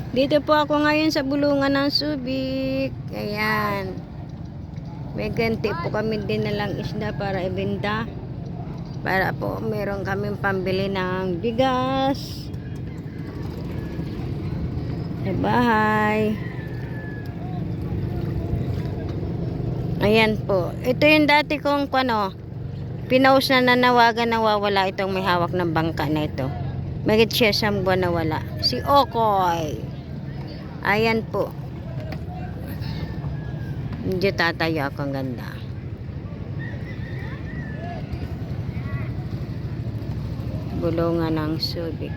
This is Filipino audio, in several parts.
Dito po ako ngayon sa bulungan ng Subic. Ayan. May ganti po kami din na lang isda para ibenta. Para po meron kaming pambili ng bigas sa bahay. Ayan po. Ito yung dati kong pinaus na nanawagan, nawawala itong may hawak ng bangka na ito. Magit siya sa buwan nawala. Si Okoy. Ayan po. Hindi tatayo ako, ang ganda. Bulungan ng Subic.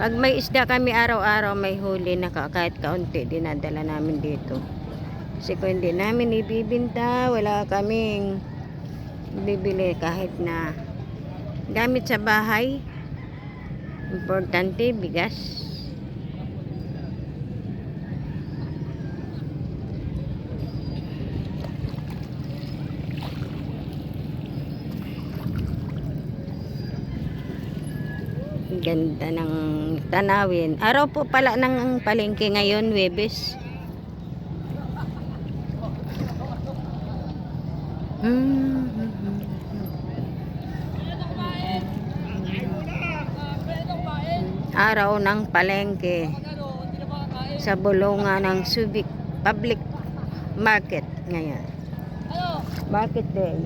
Pag may isda kami araw-araw, may huli na kahit kaunti dinadala namin dito. Kasi kung hindi namin ibibinta, wala kaming bibili kahit na gamit sa bahay. Importante, bigas. Ganda ng tanawin. Araw po pala ng palengke ngayon, Webes. Araw ng palengke sa bulungan ng Subic Public Market ngayon. Market day.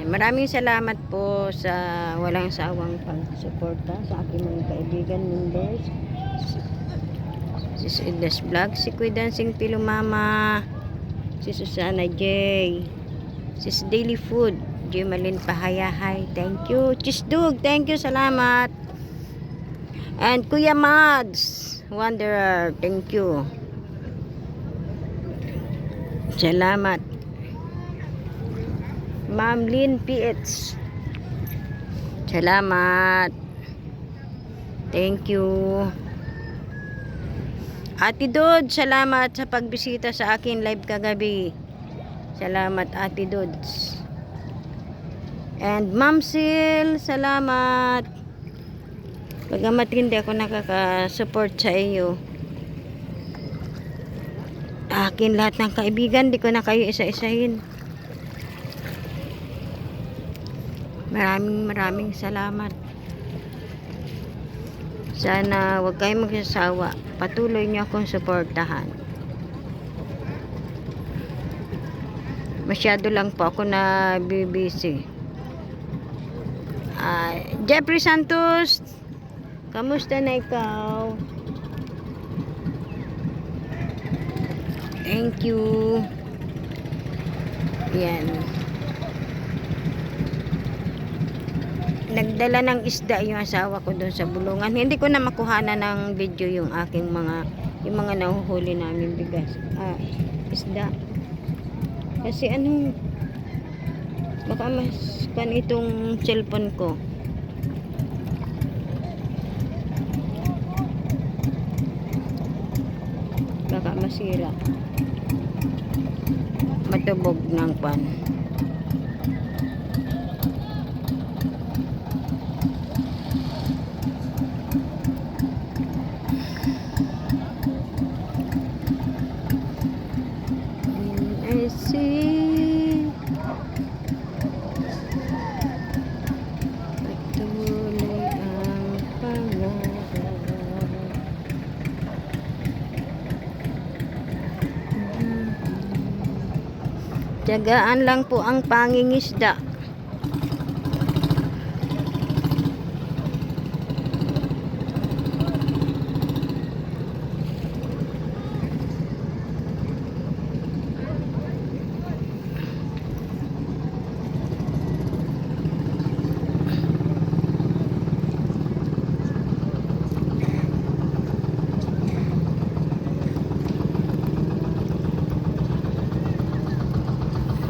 Maraming salamat po sa walang sawang pagsuporta sa aking mga kaibigan, members. Si Idas Vlog, si Kuy Dancing Pilo Mama, si Susana J, si Daily Food, J Malin Pahayahay, thank you. Chisdug, thank you, salamat. And Kuya Mads Wanderer, thank you. Salamat. Ma'am Lynn PH, salamat. Thank you. Ate Dod, salamat sa pagbisita sa akin live kagabi. Salamat Ate Dods. And Ma'am Sil, salamat. Bagamat hindi ako nakaka-support sa iyo, akin lahat ng kaibigan, di ko na kayo isa-isahin. Maraming salamat. Sana huwag kayong magsasawa. Patuloy niyo akong suportahan. Masyado lang po ako na busy. Jeffrey Santos, kamusta na ikaw? Thank you. Yan. Nagdala ng isda yung asawa ko doon sa bulungan. Hindi ko na makuhanan ng video yung aking yung mga nahuhuli namin bigas. Isda. Kasi baka mas itong cellphone ko. Baka masira. Matubog ng pan. I see. Patuloy ang pangarap. Tiyagaan lang po ang pangingisda.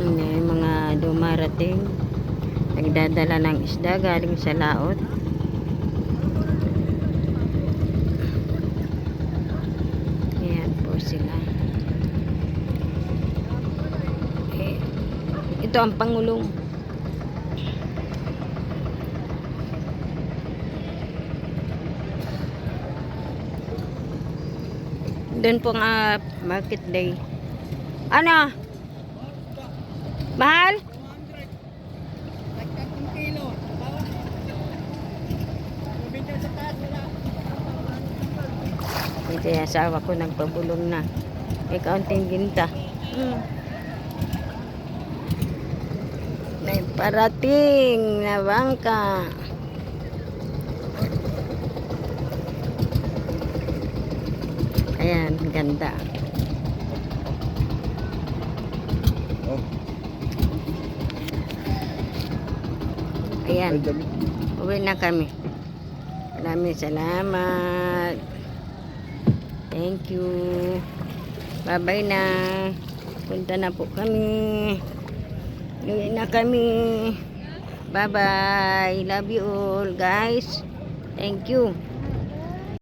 May mga dumarating, nagdadala ng isda galing sa laot. Ayan po sila. Ito ang Pangulong. Doon po nga market day. Ano? Mahal? Ito yung asawa ko nagpabulong na. May kaunting ginta. May parating na bangka. Ayan, ganda. Ayan. Uwi na kami. Maraming salamat. Thank you. Bye-bye na. Punta na po kami. Uwi na kami. Bye-bye. Love you all, guys. Thank you.